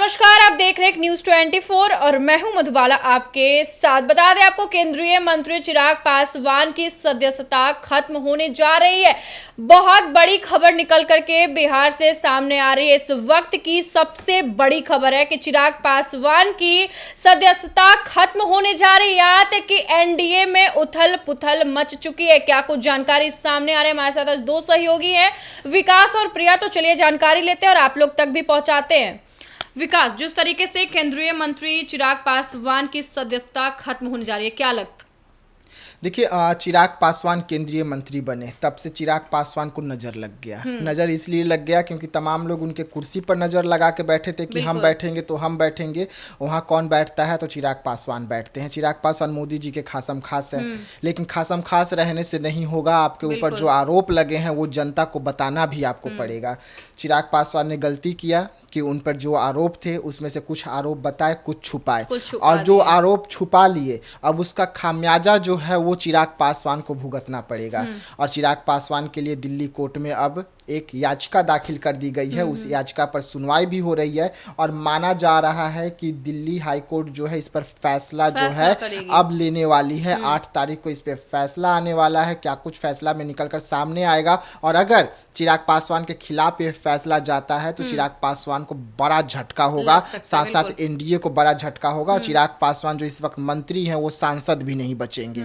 नमस्कार, आप देख रहे हैं न्यूज 24 और मैं हूं मधुबाला आपके साथ। बता दें आपको, केंद्रीय मंत्री चिराग पासवान की सदस्यता खत्म होने जा रही है। बहुत बड़ी खबर निकल करके बिहार से सामने आ रही है। इस वक्त की सबसे बड़ी खबर है कि चिराग पासवान की सदस्यता खत्म होने जा रही है। यहाँ तक कि एनडीए में उथल पुथल मच चुकी है। क्या कुछ जानकारी सामने आ रही है? हमारे साथ आज दो सहयोगी हैं, विकास और प्रिया। तो चलिए जानकारी लेते हैं और आप लोग तक भी पहुंचाते हैं। विकास, जिस तरीके से केंद्रीय मंत्री चिराग पासवान की सदस्यता खत्म होने जा रही है, क्या लगता है? देखिए, चिराग पासवान केंद्रीय मंत्री बने तब से चिराग पासवान को नजर लग गया। नजर इसलिए लग गया क्योंकि तमाम लोग उनके कुर्सी पर नजर लगा के बैठे थे कि हम बैठेंगे तो हम बैठेंगे। वहाँ कौन बैठता है तो चिराग पासवान बैठते हैं। चिराग पासवान मोदी जी के खासम खास है, लेकिन खासम खास रहने से नहीं होगा। आपके ऊपर जो आरोप लगे हैं वो जनता को बताना भी आपको पड़ेगा। चिराग पासवान ने गलती किया कि उन पर जो आरोप थे उसमें से कुछ आरोप बताए, कुछ छुपाए, और जो आरोप छुपा लिए अब उसका खामियाजा जो है वो चिराग पासवान को भुगतना पड़ेगा। और चिराग पासवान के लिए दिल्ली कोर्ट में अब एक याचिका दाखिल कर दी गई है। उस याचिका पर सुनवाई भी हो रही है और माना जा रहा है कि दिल्ली हाई कोर्ट जो है इस पर फैसला जो है अब लेने वाली है। 8 तारीख को इस पर फैसला आने वाला है। क्या कुछ फैसला में निकलकर सामने आएगा, और अगर चिराग पासवान के खिलाफ ये फैसला जाता है तो चिराग पासवान को बड़ा झटका होगा, साथ साथ एनडीए को बड़ा झटका होगा। चिराग पासवान जो इस वक्त मंत्री हैं वो सांसद भी नहीं बचेंगे।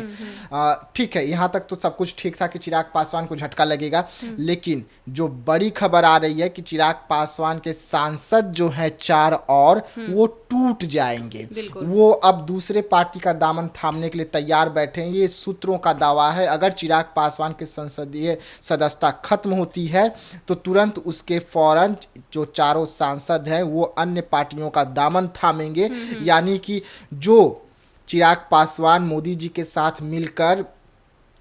ठीक है, यहाँ तक तो सब कुछ ठीक था कि चिराग पासवान को झटका लगेगा, लेकिन जो बड़ी खबर आ रही है कि चिराग पासवान के सांसद जो है 4 और वो टूट जाएंगे। वो अब दूसरे पार्टी का दामन थामने के लिए तैयार बैठे हैं। ये सूत्रों का दावा है। अगर चिराग पासवान के संसदीय सदस्यता खत्म होती है तो तुरंत उसके फौरन जो चारों सांसद हैं वो अन्य पार्टियों का दामन थामेंगे। यानी कि जो चिराग पासवान मोदी जी के साथ मिलकर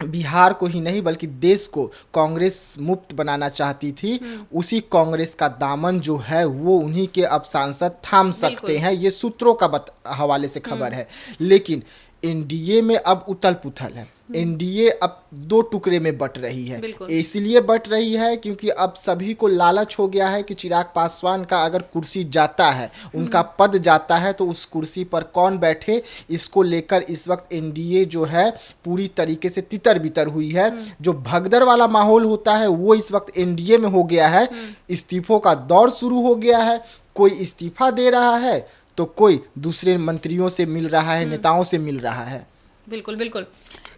बिहार को ही नहीं बल्कि देश को कांग्रेस मुक्त बनाना चाहती थी, उसी कांग्रेस का दामन जो है वो उन्हीं के अब सांसद थाम सकते हैं। ये सूत्रों का हवाले से खबर है। लेकिन एनडीए में अब उथल पुथल है। एनडीए अब 2 टुकड़े में बट रही है। इसलिए बट रही है क्योंकि अब सभी को लालच हो गया है कि चिराग पासवान का अगर कुर्सी जाता है, उनका पद जाता है, तो उस कुर्सी पर कौन बैठे। इसको लेकर इस वक्त एनडीए जो है पूरी तरीके से तितर बितर हुई है। जो भगदड़ वाला माहौल होता है वो इस वक्त एनडीए में हो गया है। इस्तीफों का दौर शुरू हो गया है। कोई इस्तीफा दे रहा है तो कोई दूसरे मंत्रियों से मिल रहा है, नेताओं से मिल रहा है। बिल्कुल बिल्कुल।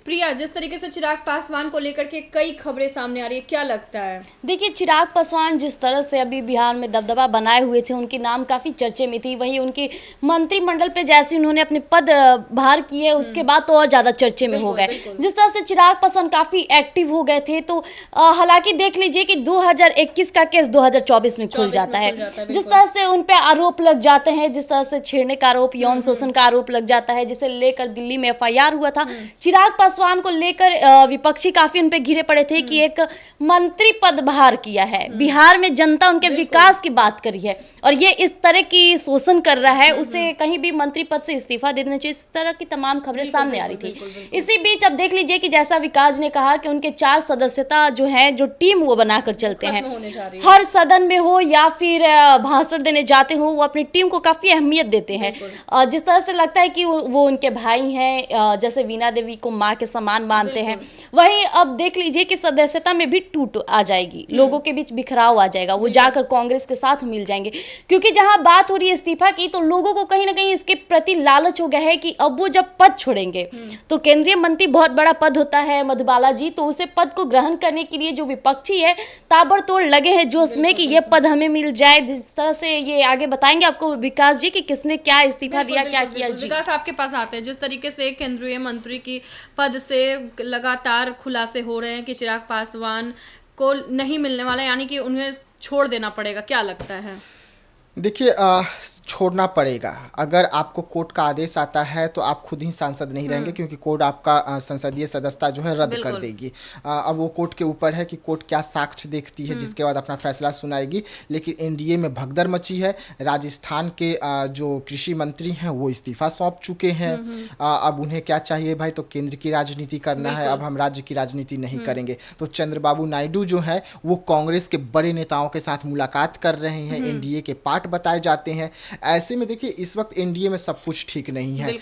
प्रिया, जिस तरीके से चिराग पासवान को लेकर के कई खबरें सामने आ रही है, क्या लगता है? देखिए, चिराग पासवान जिस तरह से अभी बिहार में दबदबा बनाए हुए थे, उनकी नाम काफ़ी चर्चे में थी। वहीं उनकी मंत्रिमंडल पे जैसे उन्होंने अपने पद भार किए उसके बाद तो और ज़्यादा चर्चे में हो गए। जिस तरह से चिराग पासवान काफ़ी एक्टिव हो गए थे, तो हालांकि देख लीजिए कि 2021 का केस 2024 में खुल जाता है। जिस तरह से उन पर आरोप लग जाते हैं, जिस तरह से छेड़ने का आरोप, यौन शोषण का आरोप लग जाता है, जिसे लेकर दिल्ली में FIR हुआ था। चिराग पासवान को लेकर विपक्षी काफी उन पे घिरे पड़े थे कि एक मंत्री पदभार किया है, बिहार में जनता उनके विकास की बात करी है और ये इस तरह की शोषण कर रहा है, उसे कहीं भी मंत्री पद से इस्तीफा दे देना चाहिए। इस तरह की तमाम खबरें सामने आ रही थी। इसी बीच अब देख लीजिए कि जैसा विकास ने कहा कि उनके 4 सदस्यता जो है, जो टीम वो बनाकर चलते हैं, हर सदन में हो या फिर भाषण देने जाते हो, वो अपनी टीम को काफी अहमियत देते हैं। जिस तरह से लगता है कि वो उनके भाई हैं, जैसे वीणा देवी को माँ के समान मानते हैं। वहीं अब देख लीजिए कि सदस्यता में भी टूट आ जाएगी, लोगों के बीच बिखराव आ जाएगा, वो जाकर कांग्रेस के साथ मिल जाएंगे। क्योंकि जहां बात हो रही है इस्तीफा की, तो लोगों को कहीं ना कहीं इसके प्रति लालच हो गया है कि अब वो जब पद छोड़ेंगे तो केंद्रीय मंत्री बहुत बड़ा पद होता है मधुबाला जी, तो उसे पद को ग्रहण करने के लिए जो विपक्षी है ताबड़तोड़ लगे हैं जोश में कि ये पद हमें मिल जाए। जिस तरह से ये आगे बताएंगे आपको विकास जी कि किसने क्या इस्तीफा दिया, क्या किया। विकास, आपके पास आते हैं। जिस तरीके से केंद्रीय मंत्री की पद से लगातार खुलासे हो रहे हैं कि चिराग पासवान को नहीं मिलने वाला, यानी कि उन्हें छोड़ देना पड़ेगा, क्या लगता है? देखिए, छोड़ना पड़ेगा। अगर आपको कोर्ट का आदेश आता है तो आप खुद ही सांसद नहीं रहेंगे, क्योंकि कोर्ट आपका संसदीय सदस्यता जो है रद्द कर देगी। अब वो कोर्ट के ऊपर है कि कोर्ट क्या साक्ष्य देखती है, जिसके बाद अपना फैसला सुनाएगी। लेकिन एनडीए में भगदड़ मची है। राजस्थान के जो कृषि मंत्री हैं वो इस्तीफा सौंप चुके हैं। अब उन्हें क्या चाहिए भाई, तो केंद्र की राजनीति करना है, अब हम राज्य की राजनीति नहीं करेंगे। तो चंद्रबाबू नायडू जो है वो कांग्रेस के बड़े नेताओं के साथ मुलाकात कर रहे हैं, एनडीए के पार्ट बताए जाते हैं। ऐसे में देखिए इस वक्त एनडीए में सब कुछ ठीक नहीं है।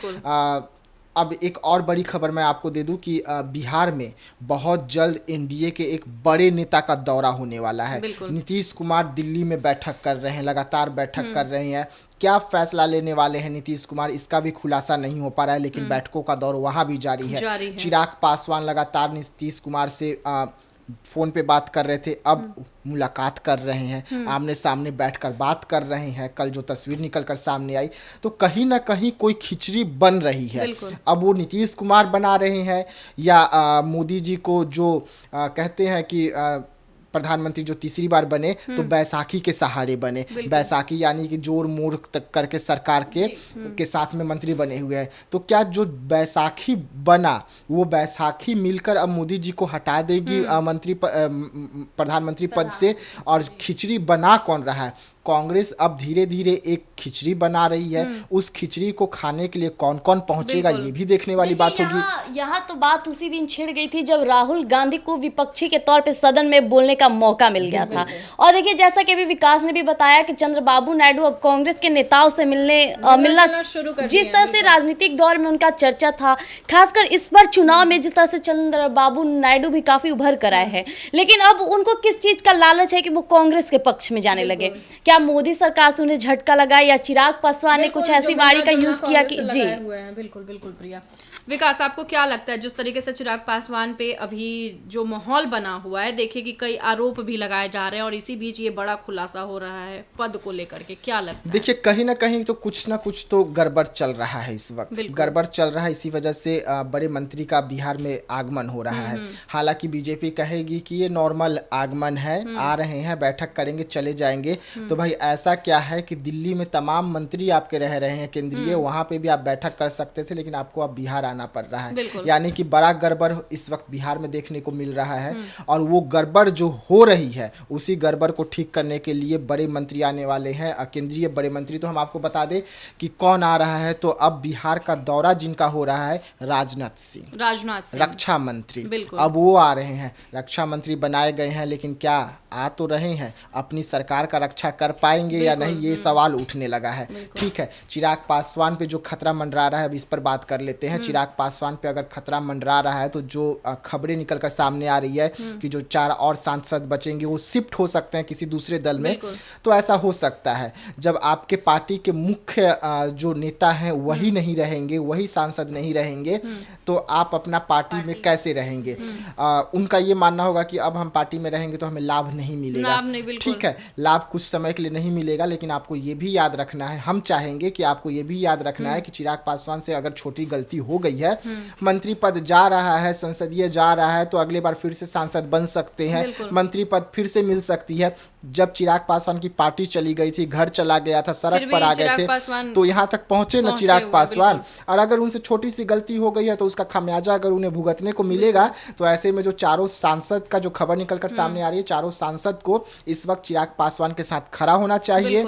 अब एक और बड़ी खबर मैं आपको दे दूं कि बिहार में बहुत जल्द एनडीए के एक बड़े नेता का दौरा होने वाला है। नीतीश कुमार दिल्ली में बैठक कर रहे हैं, लगातार बैठक कर रहे हैं। क्या फैसला लेने वाले हैं नीतीश कुमार, इसका भी खुलासा नहीं हो पा रहा है, लेकिन बैठकों का दौर वहां भी जारी है। चिराग पासवान लगातार नीतीश कुमार से फोन पे बात कर रहे थे, अब मुलाकात कर रहे हैं, आमने सामने बैठकर बात कर रहे हैं। कल जो तस्वीर निकल कर सामने आई तो कहीं ना कहीं कोई खिचड़ी बन रही है। अब वो नीतीश कुमार बना रहे हैं या मोदी जी को जो कहते हैं कि प्रधानमंत्री जो तीसरी बार बने तो बैसाखी के सहारे बने। बैसाखी यानी कि जोड़ मोड़ तक करके सरकार के साथ में मंत्री बने हुए हैं। तो क्या जो बैसाखी बना वो बैसाखी मिलकर अब मोदी जी को हटा देगी प्रधानमंत्री पद से? और खिचड़ी बना कौन रहा है? कांग्रेस अब धीरे धीरे एक खिचड़ी बना रही है। उस खिचड़ी को खाने के लिए कौन कौन पहुंचेगा ये भी देखने वाली बात होगी। यहाँ तो बात उसी दिन छिड़ गई थी जब राहुल गांधी को विपक्षी के तौर पे सदन में बोलने का मौका मिल गया था। और देखिए जैसा कि अभी विकास ने भी बताया कि चंद्रबाबू नायडू अब कांग्रेस के नेताओं से मिलना शुरू कर जिस तरह से राजनीतिक दौर में उनका चर्चा था, खासकर इस बार चुनाव में जिस तरह से चंद्रबाबू नायडू भी काफी उभर कर आए हैं, लेकिन अब उनको किस चीज का लालच है कि वो कांग्रेस के पक्ष में जाने लगे? क्या मोदी सरकार से उन्हें झटका लगा या चिराग पासवान ने कुछ ऐसी वाणी का यूज किया कि जी बिल्कुल प्रिया। विकास, आपको क्या लगता है जिस तरीके से चिराग पासवान पे अभी जो माहौल बना हुआ है, देखिए कि कई आरोप भी लगाए जा रहे हैं और इसी बीच ये बड़ा खुलासा हो रहा है पद को लेकर के, क्या लगता है? देखिए कहीं ना कहीं तो कुछ ना कुछ तो गड़बड़ चल रहा है इस वक्त, गड़बड़ चल रहा है। इसी वजह से बड़े मंत्री का बिहार में आगमन हो रहा है। हालांकि बीजेपी कहेगी कि ये नॉर्मल आगमन है, आ रहे हैं, बैठक करेंगे, चले जाएंगे। तो भाई ऐसा क्या है कि दिल्ली में तमाम मंत्री आपके रह रहे हैं केंद्रीय, वहां पे भी आप बैठक कर सकते थे, लेकिन आपको अब बिहार आना पड़ रहा है। यानी कि बड़ा गड़बड़ इस वक्त बिहार में देखने को मिल रहा है। और वो गड़बड़ जो हो रही है उसी गड़बड़ को ठीक करने के लिए बड़े मंत्री आने वाले हैं, केंद्रीय बड़े मंत्री। तो हम आपको बता दें कि कौन आ रहा है। तो अब बिहार का दौरा जिनका हो रहा है राजनाथ सिंह, रक्षा मंत्री, अब वो आ रहे हैं। रक्षा मंत्री बनाए गए हैं, लेकिन क्या आ तो रहे हैं, अपनी सरकार का रक्षा कर पाएंगे या नहीं, ये सवाल उठने लगा है। ठीक है, चिराग पासवान पे जो खतरा मंडरा रहा है अब इस पर बात कर लेते हैं। चिराग पासवान पे अगर खतरा मंडरा रहा है तो जो खबरें निकलकर सामने आ रही है कि जो 4 और सांसद बचेंगे वो शिफ्ट हो सकते हैं किसी दूसरे दल में। तो ऐसा हो सकता है जब आपके पार्टी के मुख्य जो नेता हैं वही नहीं रहेंगे, वही सांसद नहीं रहेंगे, तो आप अपना पार्टी में कैसे रहेंगे? उनका ये मानना होगा कि अब हम पार्टी में रहेंगे तो हमें लाभ नहीं मिलेगा। ठीक है, लाभ कुछ समय के लिए नहीं मिलेगा, लेकिन आपको ये भी याद रखना है, हम चाहेंगे कि आपको ये भी याद रखना है कि चिराग पासवान से अगर छोटी गलती हो गई है, मंत्री पद जा रहा है, संसदीय जा रहा है, तो अगले बार फिर से सांसद बन सकते हैं, मंत्री पद फिर से मिल सकती है। जब चिराग पासवान की पार्टी चली गई थी, घर चला गया था, सड़क पर आ गए थे, तो यहाँ तक पहुंचे ना चिराग पासवान। और अगर उनसे छोटी सी गलती हो गई है तो उसका खामियाजा अगर उन्हें भुगतने को मिलेगा, तो ऐसे में जो चारों सांसद का जो खबर निकलकर सामने आ रही है, चारों सांसद को इस वक्त चिराग पासवान के साथ खड़ा होना चाहिए,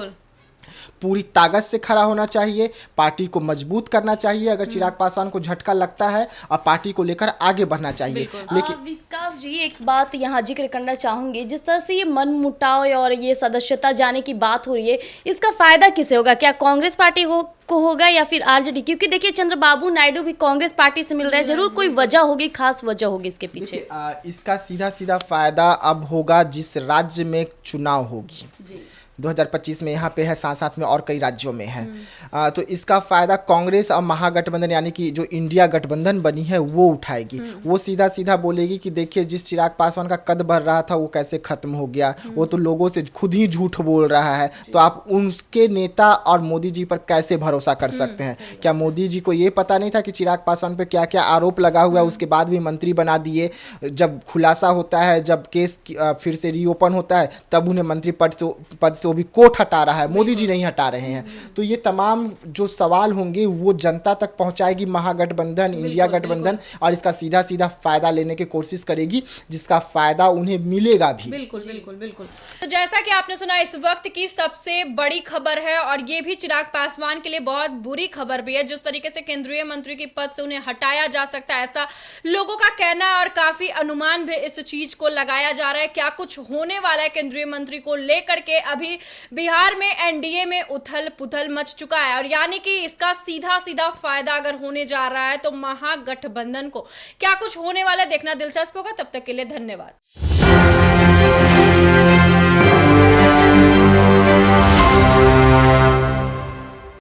पूरी ताकत से खड़ा होना चाहिए, पार्टी को मजबूत करना चाहिए अगर चिराग पासवान को झटका लगता है, और पार्टी को लेकर आगे बढ़ना चाहिए। लेकिन विकास जी एक बात यहाँ जिक्र करना चाहूंगी, जिस तरह से ये मन मुटाव और ये सदस्यता जाने की बात हो रही है, इसका फायदा किसे होगा? क्या कांग्रेस पार्टी को होगा या फिर आरजेडी? क्योंकि देखिए चंद्रबाबू नायडू भी कांग्रेस पार्टी से मिल रहे हैं, जरूर कोई वजह होगी, खास वजह होगी इसके पीछे। इसका सीधा सीधा फायदा अब होगा जिस राज्य में चुनाव होगी। 2025 में यहाँ पे है, साथ साथ में और कई राज्यों में है। तो इसका फायदा कांग्रेस और महागठबंधन यानी कि जो इंडिया गठबंधन बनी है वो उठाएगी। वो सीधा सीधा बोलेगी कि देखिए जिस चिराग पासवान का कद बढ़ रहा था वो कैसे खत्म हो गया, वो तो लोगों से खुद ही झूठ बोल रहा है, तो आप उनके नेता और मोदी जी पर कैसे भरोसा कर सकते हैं? क्या मोदी जी को ये पता नहीं था कि चिराग पासवान पर क्या क्या आरोप लगा हुआ है, उसके बाद भी मंत्री बना दिए? जब खुलासा होता है, जब केस फिर से रीओपन होता है, तब उन्हें मंत्री पद से भी कोर्ट हटा रहा है, मोदी जी नहीं हटा रहे हैं। तो ये तमाम जो सवाल होंगे वो जनता तक पहुंचाएगी महागठबंधन, इंडिया गठबंधन, और इसका सीधा सीधा फायदा लेने की कोशिश करेगी, जिसका फायदा उन्हें मिलेगा भी। बिल्कुल। तो जैसा कि आपने सुना, इस वक्त की सबसे बड़ी खबर है, और ये भी चिराग पासवान के लिए बहुत बुरी खबर भी है। जिस तरीके से केंद्रीय मंत्री के पद से उन्हें हटाया जा सकता है, ऐसा लोगों का कहना है, और काफी अनुमान भी इस चीज को लगाया जा रहा है। क्या कुछ होने वाला है केंद्रीय मंत्री को लेकर के, अभी बिहार में एनडीए में उथल पुथल मच चुका है और यानी कि इसका सीधा सीधा फायदा अगर होने जा रहा है तो महागठबंधन को क्या कुछ होने वाला देखना दिलचस्प होगा। तब तक के लिए धन्यवाद।